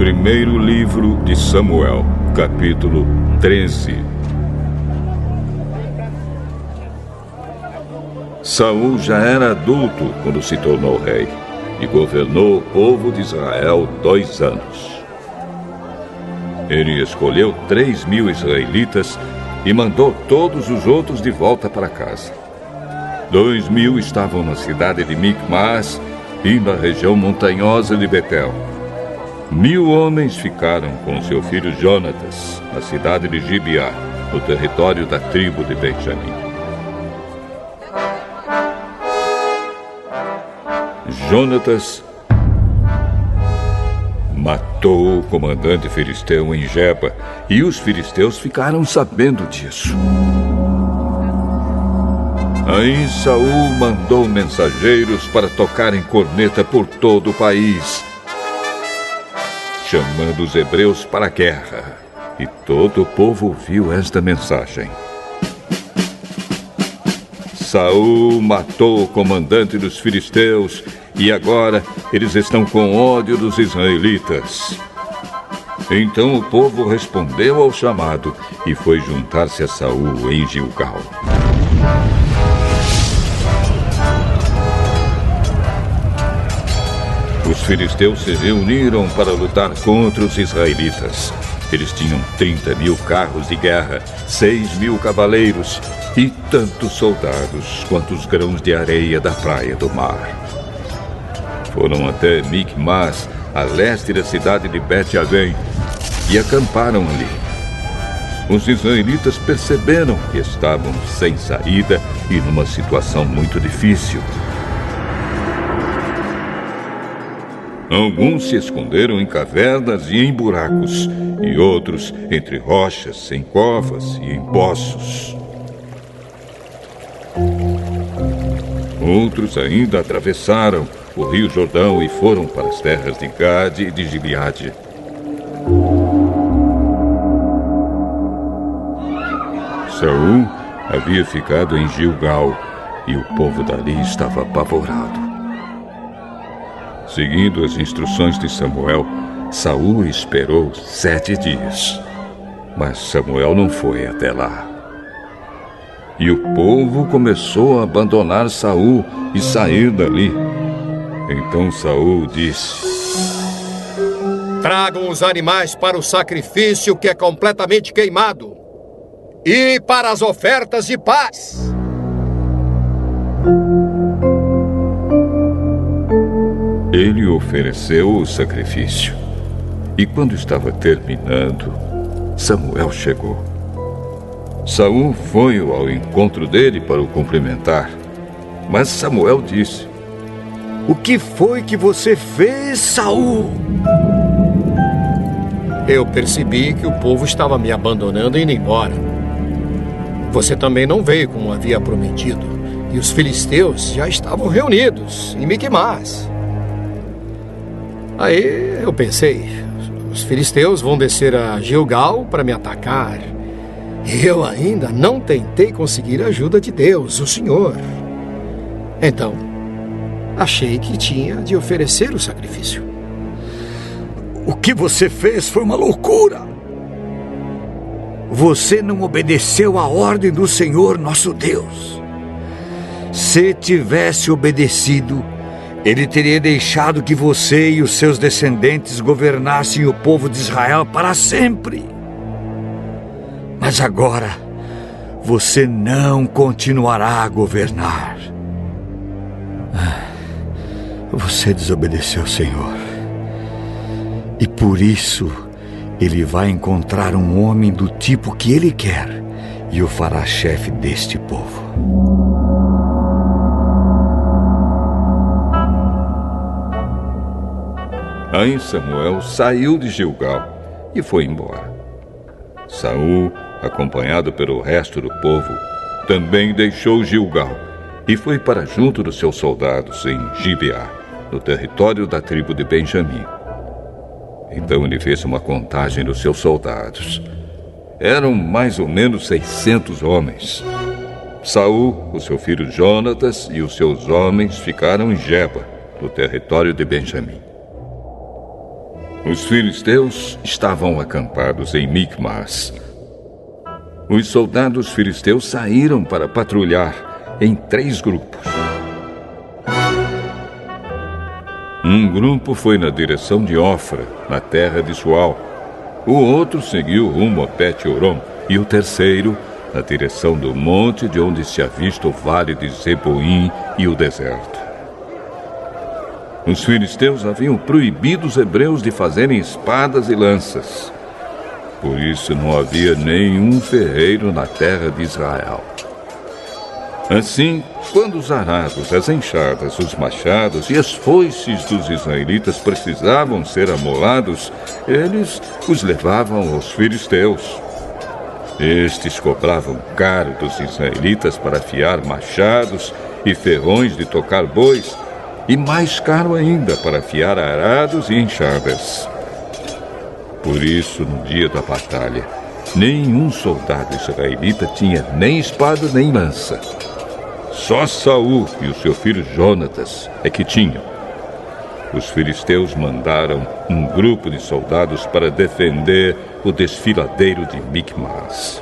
Primeiro livro de Samuel, capítulo 13. Saul já era adulto quando se tornou rei e governou o povo de Israel 2 anos. Ele escolheu 3.000 israelitas e mandou todos os outros de volta para casa. 2.000 estavam na cidade de Micmas e na região montanhosa de Betel. 1.000 homens ficaram com seu filho Jonatas, na cidade de Gibeá, no território da tribo de Benjamim. Jonatas matou o comandante filisteu em Geba, e os filisteus ficaram sabendo disso. Aí Saul mandou mensageiros para tocarem corneta por todo o país, chamando os hebreus para a guerra. E todo o povo ouviu esta mensagem. Saul matou o comandante dos filisteus e agora eles estão com ódio dos israelitas. Então o povo respondeu ao chamado e foi juntar-se a Saul em Gilgal. Os filisteus se reuniram para lutar contra os israelitas. Eles tinham 30.000 carros de guerra, 6.000 cavaleiros e tantos soldados quanto os grãos de areia da praia do mar. Foram até Micmas, a leste da cidade de Bet-Avém, e acamparam ali. Os israelitas perceberam que estavam sem saída e numa situação muito difícil. Alguns se esconderam em cavernas e em buracos, e outros entre rochas, em covas e em poços. Outros ainda atravessaram o rio Jordão e foram para as terras de Gade e de Gileade. Saul havia ficado em Gilgal e o povo dali estava apavorado. Seguindo as instruções de Samuel, Saul esperou 7 dias. Mas Samuel não foi até lá. E o povo começou a abandonar Saul e sair dali. Então Saul disse: tragam os animais para o sacrifício que é completamente queimado e para as ofertas de paz. Ele ofereceu o sacrifício. E quando estava terminando, Samuel chegou. Saul foi ao encontro dele para o cumprimentar. Mas Samuel disse: o que foi que você fez, Saul? Eu percebi que o povo estava me abandonando e indo embora. Você também não veio como havia prometido. E os filisteus já estavam reunidos em Micmas. Aí eu pensei, os filisteus vão descer a Gilgal para me atacar. E eu ainda não tentei conseguir a ajuda de Deus, o Senhor. Então, achei que tinha de oferecer o sacrifício. O que você fez foi uma loucura. Você não obedeceu à ordem do Senhor nosso Deus. Se tivesse obedecido, Ele teria deixado que você e os seus descendentes governassem o povo de Israel para sempre. Mas agora, você não continuará a governar. Você desobedeceu ao Senhor. E por isso, Ele vai encontrar um homem do tipo que Ele quer e o fará chefe deste povo. Aí Samuel saiu de Gilgal e foi embora. Saul, acompanhado pelo resto do povo, também deixou Gilgal e foi para junto dos seus soldados em Gibeá, no território da tribo de Benjamim. Então ele fez uma contagem dos seus soldados. Eram mais ou menos 600 homens. Saul, o seu filho Jonatas e os seus homens ficaram em Geba, no território de Benjamim. Os filisteus estavam acampados em Micmas. Os soldados filisteus saíram para patrulhar em 3 grupos. Um grupo foi na direção de Ofra, na terra de Sual. O outro seguiu rumo a Bet-Horon e o terceiro na direção do monte de onde se avista o vale de Zeboim e o deserto. Os filisteus haviam proibido os hebreus de fazerem espadas e lanças. Por isso não havia nenhum ferreiro na terra de Israel. Assim, quando os arados, as enxadas, os machados e as foices dos israelitas precisavam ser amolados, eles os levavam aos filisteus. Estes cobravam caro dos israelitas para afiar machados e ferrões de tocar bois, e mais caro ainda para afiar arados e enxadas. Por isso, no dia da batalha, nenhum soldado israelita tinha nem espada nem lança. Só Saul e o seu filho Jonatas é que tinham. Os filisteus mandaram um grupo de soldados para defender o desfiladeiro de Micmas.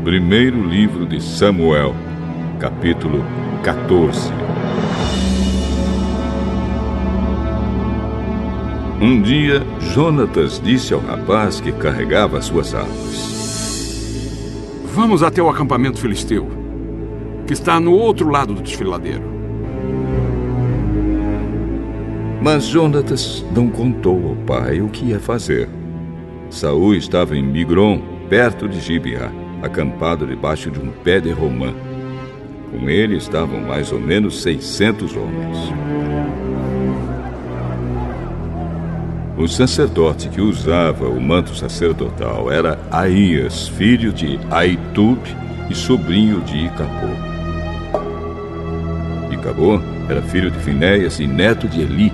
Primeiro livro de Samuel, capítulo 14. Um dia, Jonatas disse ao rapaz que carregava suas armas: Vamos até o acampamento filisteu, que está no outro lado do desfiladeiro. Mas Jonatas não contou ao pai o que ia fazer. Saul estava em Migron, perto de Gibeá, acampado debaixo de um pé de romã. Com ele estavam mais ou menos 600 homens. O sacerdote que usava o manto sacerdotal era Aías, filho de Aitub e sobrinho de Icabô. Icabô era filho de Finéias e neto de Eli,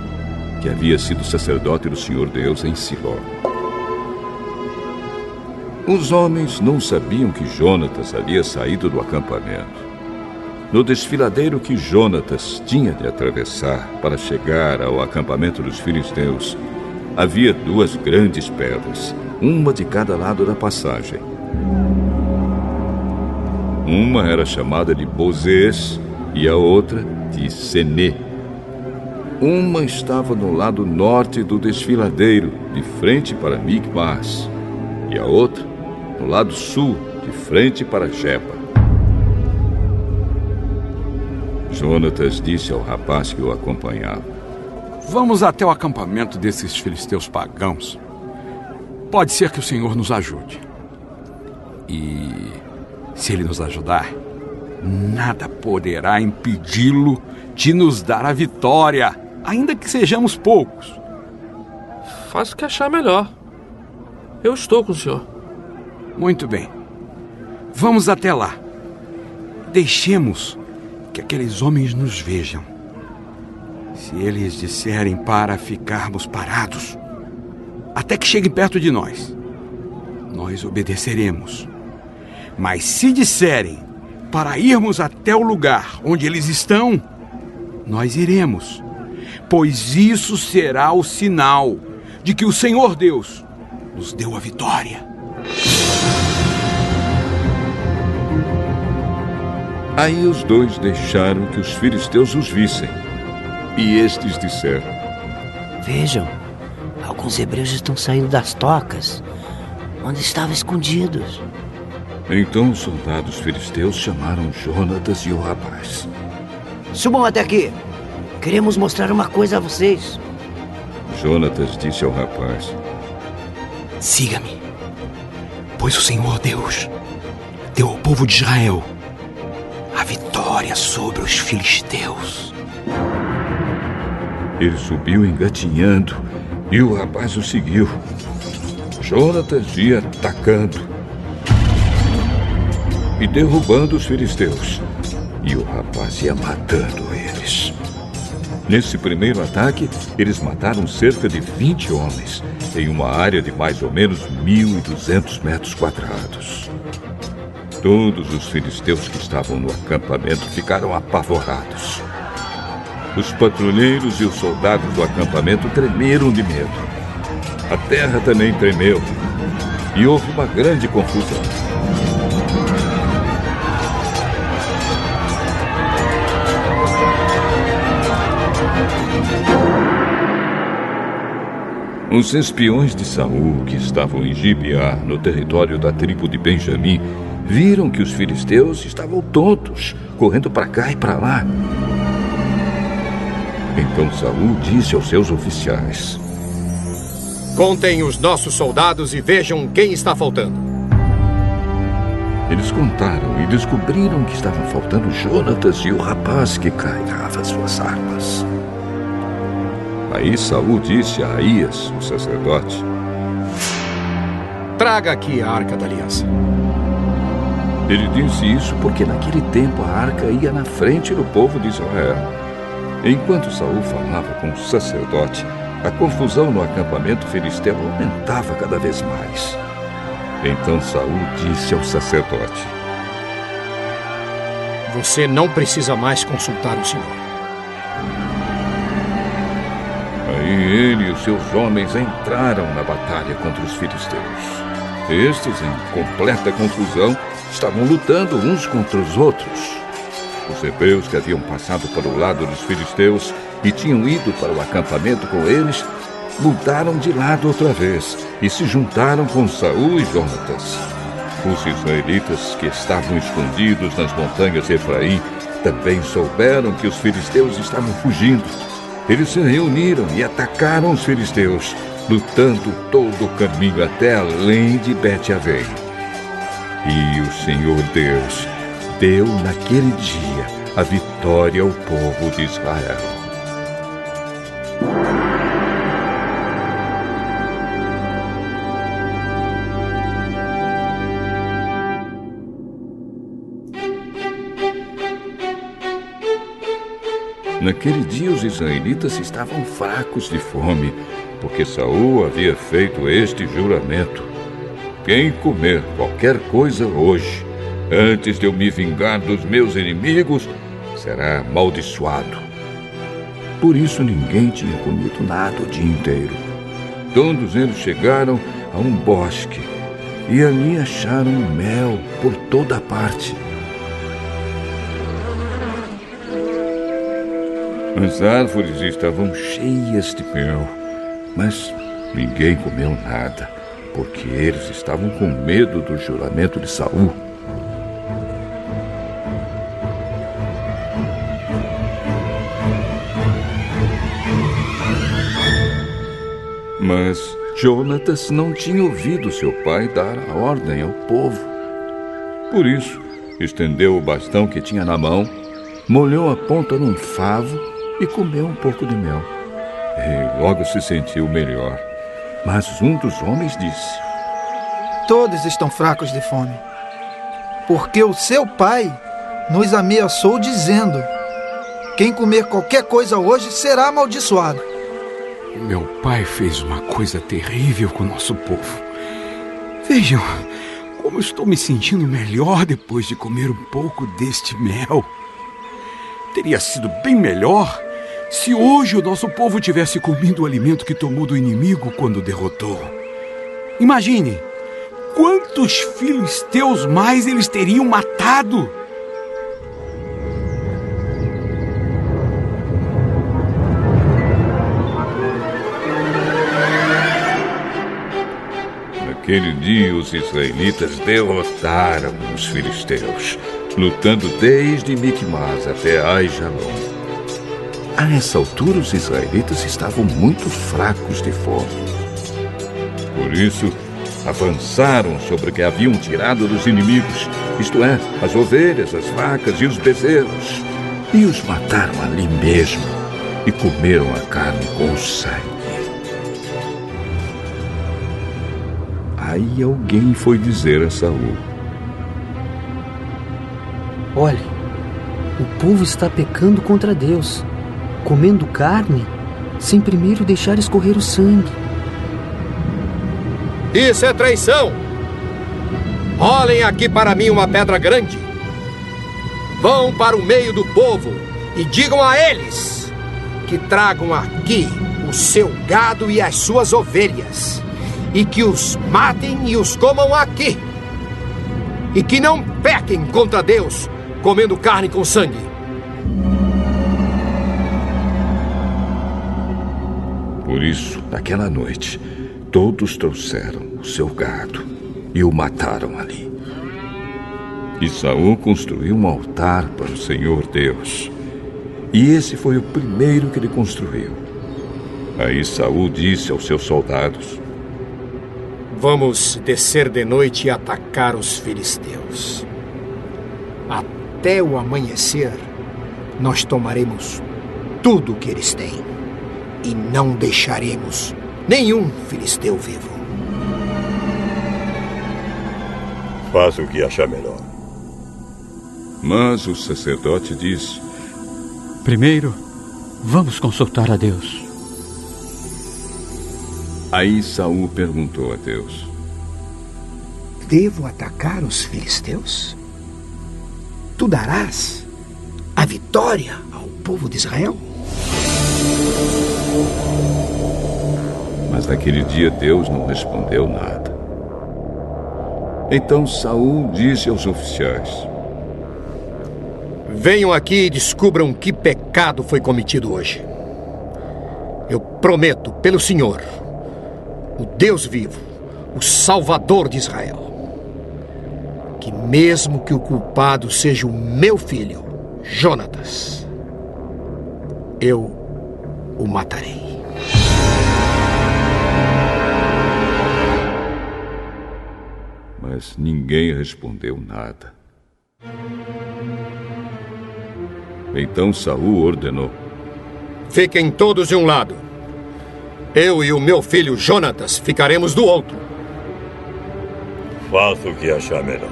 que havia sido sacerdote do Senhor Deus em Siló. Os homens não sabiam que Jonatas havia saído do acampamento. No desfiladeiro que Jonatas tinha de atravessar para chegar ao acampamento dos filisteus, havia 2 grandes pedras, uma de cada lado da passagem. Uma era chamada de Bozês e a outra de Senê. Uma estava no lado norte do desfiladeiro, de frente para Micmas, e a outra no lado sul, de frente para Geba. Jonatas disse ao rapaz que o acompanhava: Vamos até o acampamento desses filisteus pagãos. Pode ser que o Senhor nos ajude. E se Ele nos ajudar, nada poderá impedi-lo de nos dar a vitória, ainda que sejamos poucos. Faça o que achar melhor. Eu estou com o senhor. Muito bem. Vamos até lá. Deixemos que aqueles homens nos vejam. Se eles disserem para ficarmos parados, até que cheguem perto de nós, nós obedeceremos. Mas se disserem para irmos até o lugar onde eles estão, nós iremos, pois isso será o sinal de que o Senhor Deus nos deu a vitória. Aí os 2 deixaram que os filisteus os vissem E estes disseram: Vejam, alguns hebreus estão saindo das tocas, onde estavam escondidos. Então os soldados filisteus chamaram Jonatas e o rapaz. Subam até aqui. Queremos mostrar uma coisa a vocês. Jonatas disse ao rapaz: Siga-me, pois o Senhor Deus deu ao povo de Israel a vitória sobre os filisteus. Ele subiu engatinhando e o rapaz o seguiu. Jonatas ia atacando e derrubando os filisteus, e o rapaz ia matando eles. Nesse primeiro ataque, eles mataram cerca de 20 homens, em uma área de mais ou menos 1.200 metros quadrados. Todos os filisteus que estavam no acampamento ficaram apavorados. Os patrulheiros e os soldados do acampamento tremeram de medo. A terra também tremeu, e houve uma grande confusão. Os espiões de Saul, que estavam em Gibeá, no território da tribo de Benjamim, viram que os filisteus estavam tontos, correndo para cá e para lá. Então Saul disse aos seus oficiais: Contem os nossos soldados e vejam quem está faltando. Eles contaram e descobriram que estavam faltando Jonatas e o rapaz que carregava suas armas. Aí Saul disse a Aías, o sacerdote: Traga aqui a Arca da Aliança. Ele disse isso porque naquele tempo a arca ia na frente do povo de Israel. Enquanto Saul falava com o sacerdote, a confusão no acampamento filisteu aumentava cada vez mais. Então Saul disse ao sacerdote: Você não precisa mais consultar o Senhor. Aí ele e os seus homens entraram na batalha contra os filisteus. Estes, em completa confusão, estavam lutando uns contra os outros. Os hebreus que haviam passado para o lado dos filisteus e tinham ido para o acampamento com eles, mudaram de lado outra vez e se juntaram com Saul e Jonatas. Os israelitas que estavam escondidos nas montanhas de Efraim também souberam que os filisteus estavam fugindo. Eles se reuniram e atacaram os filisteus, lutando todo o caminho até além de Bet-Avém. E o Senhor Deus deu naquele dia a vitória ao povo de Israel. Naquele dia os israelitas estavam fracos de fome, porque Saul havia feito este juramento: quem comer qualquer coisa hoje, antes de eu me vingar dos meus inimigos, será amaldiçoado. Por isso ninguém tinha comido nada o dia inteiro. Todos eles chegaram a um bosque e ali acharam mel por toda parte. As árvores estavam cheias de mel, mas ninguém comeu nada, porque eles estavam com medo do juramento de Saul. Mas Jonatas não tinha ouvido seu pai dar a ordem ao povo. Por isso, estendeu o bastão que tinha na mão, molhou a ponta num favo e comeu um pouco de mel. E logo se sentiu melhor. Mas um dos homens disse: Todos estão fracos de fome, porque o seu pai nos ameaçou dizendo: quem comer qualquer coisa hoje será amaldiçoado. Meu pai fez uma coisa terrível com o nosso povo. Vejam como estou me sentindo melhor depois de comer um pouco deste mel. Teria sido bem melhor se hoje o nosso povo tivesse comido o alimento que tomou do inimigo quando o derrotou. Imagine quantos filisteus mais eles teriam matado. Naquele dia, os israelitas derrotaram os filisteus, lutando desde Micmas até Aijalon. A essa altura, os israelitas estavam muito fracos de fome. Por isso, avançaram sobre o que haviam tirado dos inimigos, isto é, as ovelhas, as vacas e os bezerros, e os mataram ali mesmo, e comeram a carne com o sangue. Aí alguém foi dizer a Saul: olhe, o povo está pecando contra Deus, comendo carne sem primeiro deixar escorrer o sangue. Isso é traição! Olhem aqui para mim uma pedra grande. Vão para o meio do povo e digam a eles que tragam aqui o seu gado e as suas ovelhas, e que os matem e os comam aqui, e que não pequem contra Deus comendo carne com sangue. Por isso, naquela noite, todos trouxeram o seu gado e o mataram ali. E Saul construiu um altar para o Senhor Deus. E esse foi o primeiro que ele construiu. Aí Saul disse aos seus soldados: vamos descer de noite e atacar os filisteus. Até o amanhecer, nós tomaremos tudo o que eles têm e não deixaremos nenhum filisteu vivo. Faça o que achar melhor. Mas o sacerdote disse: primeiro, vamos consultar a Deus. Aí Saul perguntou a Deus: devo atacar os filisteus? Tu darás a vitória ao povo de Israel? Mas naquele dia Deus não respondeu nada. Então Saul disse aos oficiais: venham aqui e descubram que pecado foi cometido hoje. Eu prometo pelo Senhor, o Deus vivo, o Salvador de Israel, que mesmo que o culpado seja o meu filho, Jonatas, eu o matarei. Mas ninguém respondeu nada. Então Saul ordenou: fiquem todos de um lado. Eu e o meu filho Jonatas ficaremos do outro. Faça o que achar melhor.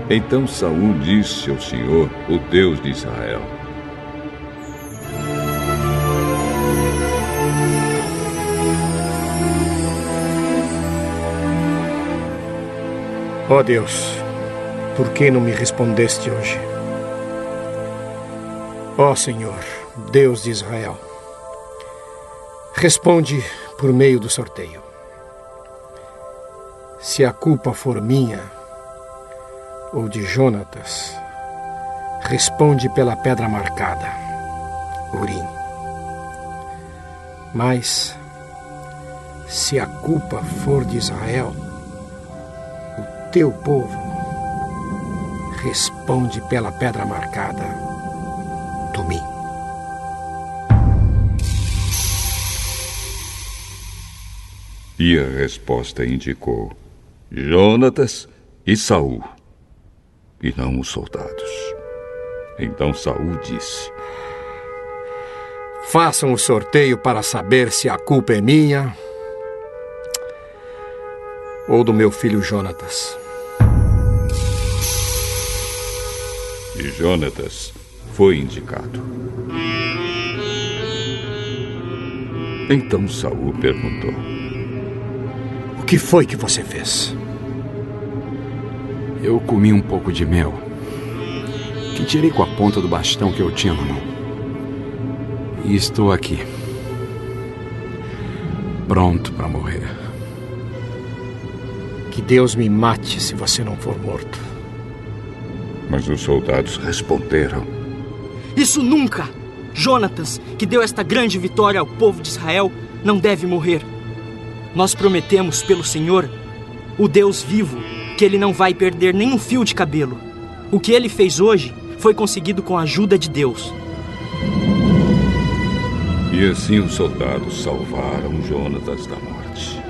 Então Saul disse ao Senhor, o Deus de Israel: ó Deus, por que não me respondeste hoje? Ó Senhor, Deus de Israel, responde por meio do sorteio. Se a culpa for minha ou de Jonatas, responde pela pedra marcada, Urim. Mas, se a culpa for de Israel, o teu povo, responde pela pedra marcada, Tumim. E a resposta indicou Jonatas e Saul, e não os soldados. Então Saul disse: façam o sorteio para saber se a culpa é minha ou do meu filho Jonatas. E Jonatas foi indicado. Então Saul perguntou: o que foi que você fez? Eu comi um pouco de mel, que tirei com a ponta do bastão que eu tinha na mão. E estou aqui, pronto para morrer. Que Deus me mate se você não for morto. Mas os soldados responderam: isso nunca! Jonatas, que deu esta grande vitória ao povo de Israel, não deve morrer. nós prometemos pelo Senhor, o Deus vivo, que ele não vai perder nem um fio de cabelo. O que ele fez hoje foi conseguido com a ajuda de Deus. E assim os soldados salvaram Jonatas da morte.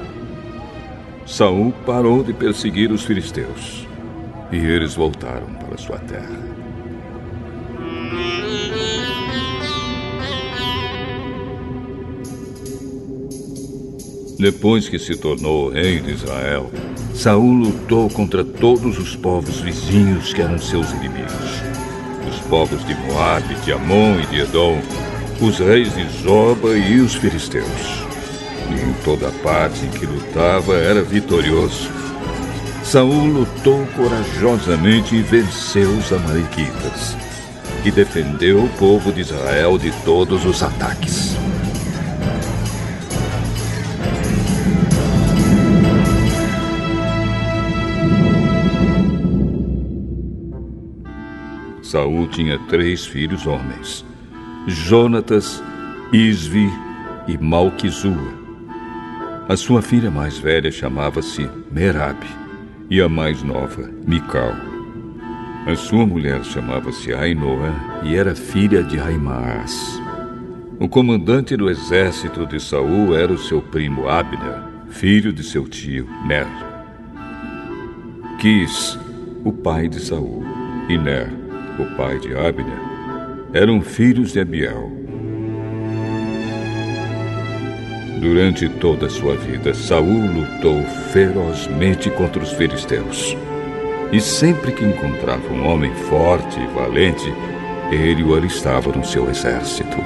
Saul parou de perseguir os filisteus e eles voltaram para sua terra. Depois que se tornou rei de Israel, Saul lutou contra todos os povos vizinhos que eram seus inimigos. Os povos de Moabe, de Amon e de Edom, os reis de Zoba e os filisteus. E em toda parte em que lutava era vitorioso. Saul lutou corajosamente e venceu os amalequitas. E defendeu o povo de Israel de todos os ataques. Saul tinha 3 filhos homens, Jonatas, Isvi e Malquizua. A sua filha mais velha chamava-se Merabe e a mais nova, Mical. A sua mulher chamava-se Ainoa e era filha de Aimaas. O comandante do exército de Saul era o seu primo Abner, filho de seu tio Ner. Quis, o pai de Saul, e Ner, o pai de Abner, eram filhos de Abiel. Durante toda a sua vida, Saul lutou ferozmente contra os filisteus. E sempre que encontrava um homem forte e valente, ele o alistava no seu exército.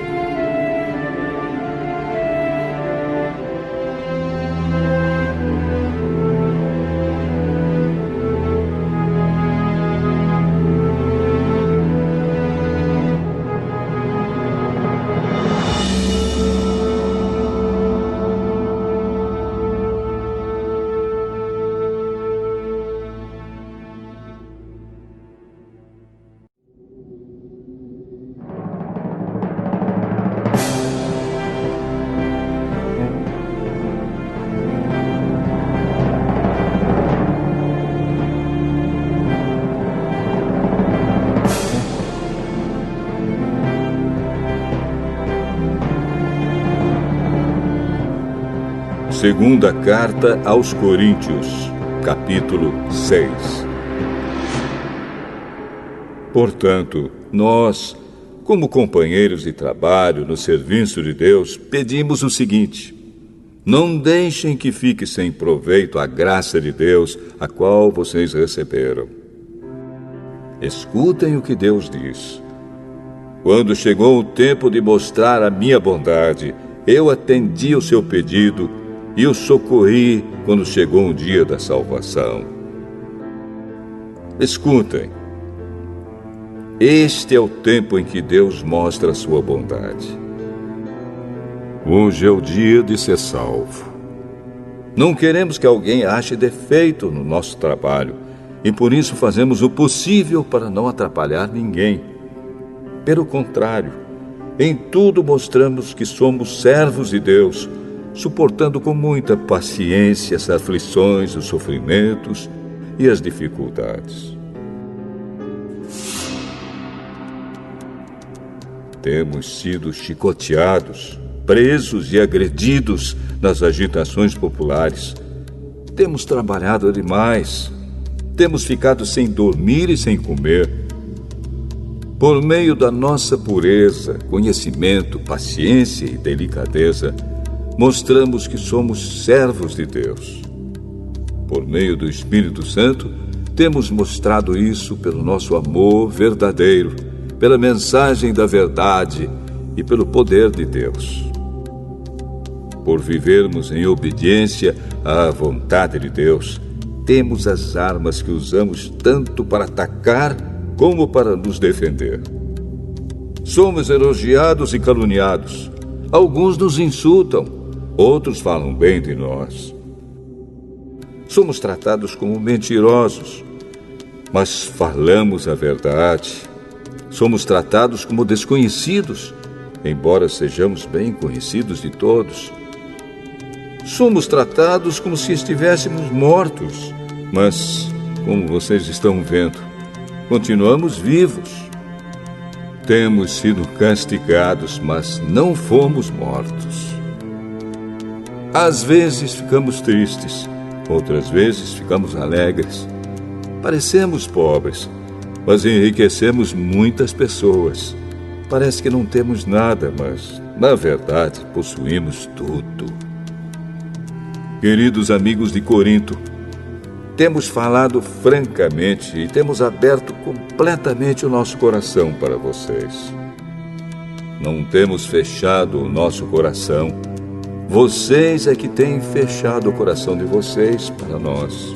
Segunda Carta aos Coríntios, capítulo 6. Portanto, nós, como companheiros de trabalho no serviço de Deus, pedimos o seguinte: não deixem que fique sem proveito a graça de Deus, a qual vocês receberam. Escutem o que Deus diz. Quando chegou o tempo de mostrar a minha bondade, eu atendi o seu pedido e o socorri quando chegou o dia da salvação. Escutem. Este é o tempo em que Deus mostra a sua bondade. Hoje é o dia de ser salvo. Não queremos que alguém ache defeito no nosso trabalho e por isso fazemos o possível para não atrapalhar ninguém. Pelo contrário, em tudo mostramos que somos servos de Deus, suportando com muita paciência as aflições, os sofrimentos e as dificuldades. Temos sido chicoteados, presos e agredidos nas agitações populares. Temos trabalhado demais. Temos ficado sem dormir e sem comer. Por meio da nossa pureza, conhecimento, paciência e delicadeza, mostramos que somos servos de Deus. Por meio do Espírito Santo, temos mostrado isso pelo nosso amor verdadeiro, pela mensagem da verdade e pelo poder de Deus. Por vivermos em obediência à vontade de Deus, temos as armas que usamos tanto para atacar como para nos defender. Somos elogiados e caluniados. Alguns nos insultam. Outros falam bem de nós. Somos tratados como mentirosos, mas falamos a verdade. Somos tratados como desconhecidos, embora sejamos bem conhecidos de todos. Somos tratados como se estivéssemos mortos. Mas, como vocês estão vendo, continuamos vivos. Temos sido castigados, mas não fomos mortos. Às vezes ficamos tristes, outras vezes ficamos alegres. Parecemos pobres, mas enriquecemos muitas pessoas. Parece que não temos nada, mas, na verdade, possuímos tudo. Queridos amigos de Corinto, temos falado francamente e temos aberto completamente o nosso coração para vocês. Não temos fechado o nosso coração. Vocês é que têm fechado o coração de vocês para nós.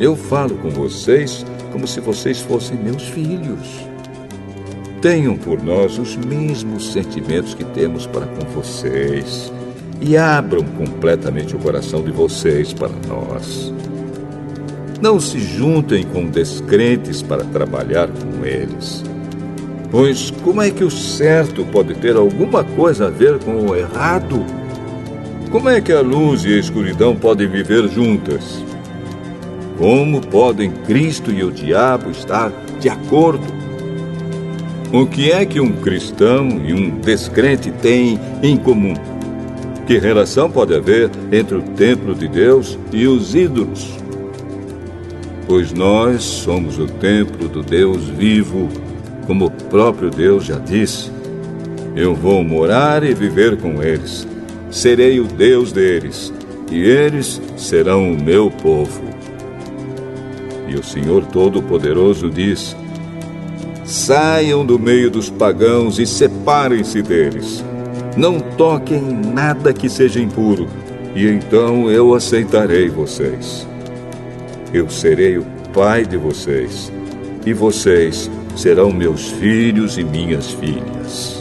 Eu falo com vocês como se vocês fossem meus filhos. Tenham por nós os mesmos sentimentos que temos para com vocês e abram completamente o coração de vocês para nós. Não se juntem com descrentes para trabalhar com eles. Pois como é que o certo pode ter alguma coisa a ver com o errado? Como é que a luz e a escuridão podem viver juntas? Como podem Cristo e o diabo estar de acordo? O que é que um cristão e um descrente têm em comum? Que relação pode haver entre o templo de Deus e os ídolos? Pois nós somos o templo do Deus vivo, como o próprio Deus já disse. Eu vou morar e viver com eles. Serei o Deus deles, e eles serão o meu povo. E o Senhor Todo-Poderoso diz: saiam do meio dos pagãos e separem-se deles. Não toquem em nada que seja impuro, e então eu aceitarei vocês. Eu serei o pai de vocês, e vocês serão meus filhos e minhas filhas.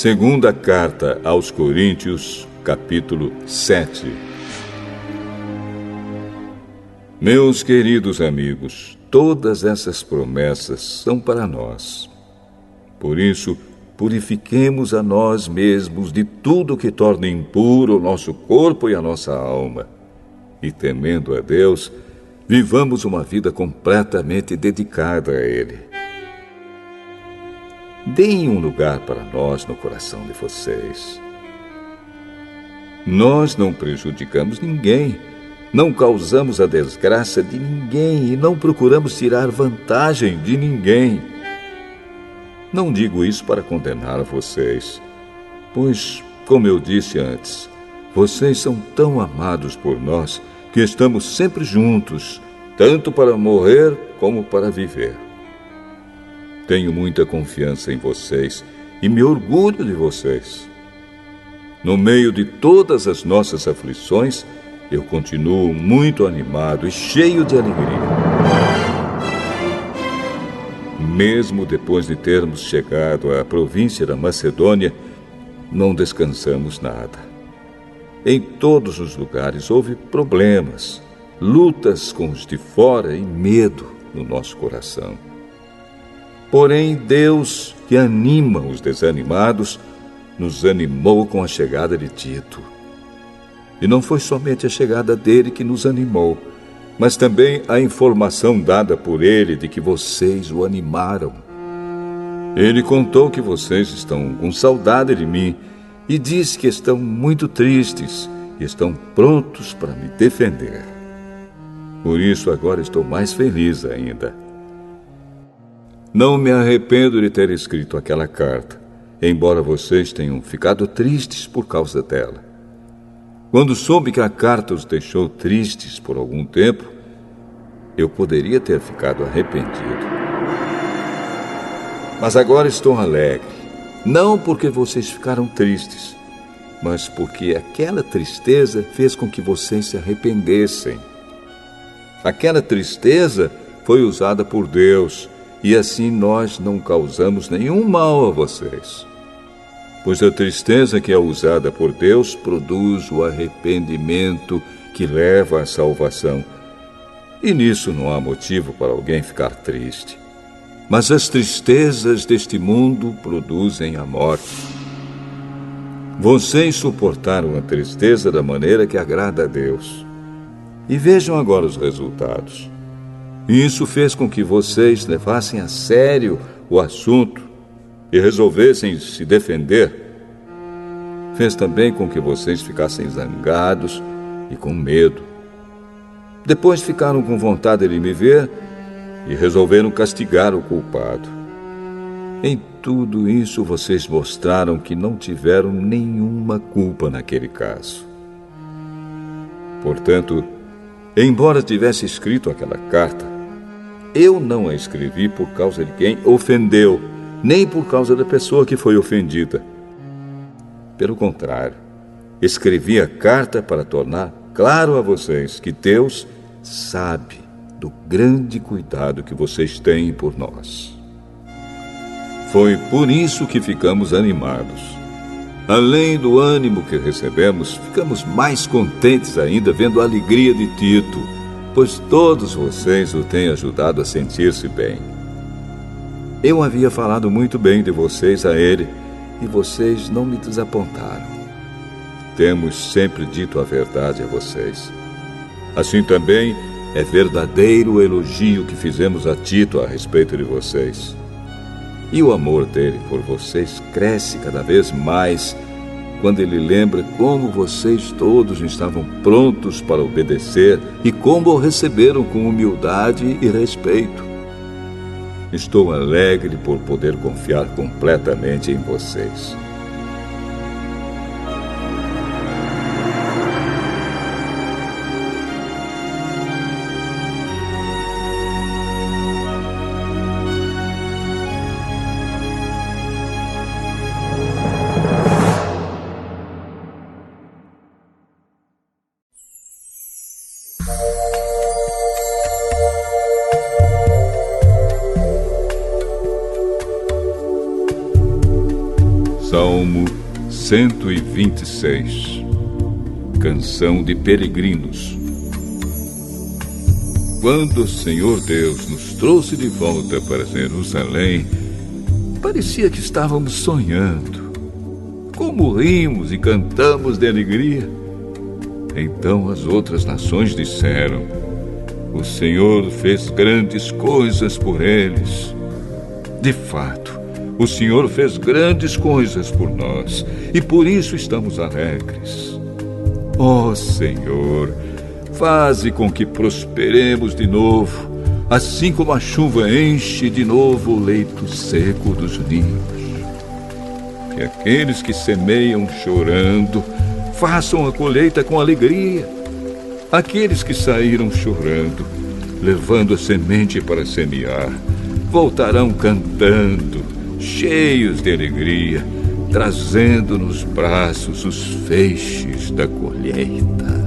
Segunda carta aos Coríntios, capítulo 7. Meus queridos amigos, todas essas promessas são para nós. Por isso, purifiquemos a nós mesmos de tudo que torne impuro o nosso corpo e a nossa alma. E, temendo a Deus, vivamos uma vida completamente dedicada a Ele. Deem um lugar para nós no coração de vocês. Nós não prejudicamos ninguém, não causamos a desgraça de ninguém e não procuramos tirar vantagem de ninguém. Não digo isso para condenar vocês, pois, como eu disse antes, vocês são tão amados por nós que estamos sempre juntos, tanto para morrer como para viver. Tenho muita confiança em vocês e me orgulho de vocês. No meio de todas as nossas aflições, eu continuo muito animado e cheio de alegria. Mesmo depois de termos chegado à província da Macedônia, não descansamos nada. Em todos os lugares houve problemas, lutas com os de fora e medo no nosso coração. Porém, Deus, que anima os desanimados, nos animou com a chegada de Tito. E não foi somente a chegada dele que nos animou, mas também a informação dada por ele de que vocês o animaram. Ele contou que vocês estão com saudade de mim e disse que estão muito tristes e estão prontos para me defender. Por isso, agora estou mais feliz ainda. Não me arrependo de ter escrito aquela carta, embora vocês tenham ficado tristes por causa dela. Quando soube que a carta os deixou tristes por algum tempo, eu poderia ter ficado arrependido. Mas agora estou alegre, não porque vocês ficaram tristes, mas porque aquela tristeza fez com que vocês se arrependessem. Aquela tristeza foi usada por Deus, e assim nós não causamos nenhum mal a vocês. Pois a tristeza que é usada por Deus produz o arrependimento que leva à salvação. E nisso não há motivo para alguém ficar triste. Mas as tristezas deste mundo produzem a morte. Vocês suportaram a tristeza da maneira que agrada a Deus. E vejam agora os resultados. Isso fez com que vocês levassem a sério o assunto e resolvessem se defender. Fez também com que vocês ficassem zangados e com medo. Depois ficaram com vontade de me ver e resolveram castigar o culpado. Em tudo isso, vocês mostraram que não tiveram nenhuma culpa naquele caso. Portanto, embora tivesse escrito aquela carta, eu não a escrevi por causa de quem ofendeu, nem por causa da pessoa que foi ofendida. Pelo contrário, escrevi a carta para tornar claro a vocês que Deus sabe do grande cuidado que vocês têm por nós. Foi por isso que ficamos animados. Além do ânimo que recebemos, ficamos mais contentes ainda vendo a alegria de Tito, pois todos vocês o têm ajudado a sentir-se bem. Eu havia falado muito bem de vocês a ele, e vocês não me desapontaram. Temos sempre dito a verdade a vocês. Assim também é verdadeiro o elogio que fizemos a Tito a respeito de vocês. E o amor dele por vocês cresce cada vez mais quando ele lembra como vocês todos estavam prontos para obedecer e como o receberam com humildade e respeito. Estou alegre por poder confiar completamente em vocês. Salmo 126. Canção de Peregrinos. Quando o Senhor Deus nos trouxe de volta para Jerusalém, parecia que estávamos sonhando. Como rimos e cantamos de alegria. Então as outras nações disseram: o Senhor fez grandes coisas por eles. De fato, o Senhor fez grandes coisas por nós, e por isso estamos alegres. Ó Senhor, faze com que prosperemos de novo, assim como a chuva enche de novo o leito seco dos rios. Que aqueles que semeiam chorando façam a colheita com alegria. Aqueles que saíram chorando, levando a semente para semear, voltarão cantando, cheios de alegria, trazendo nos braços os feixes da colheita.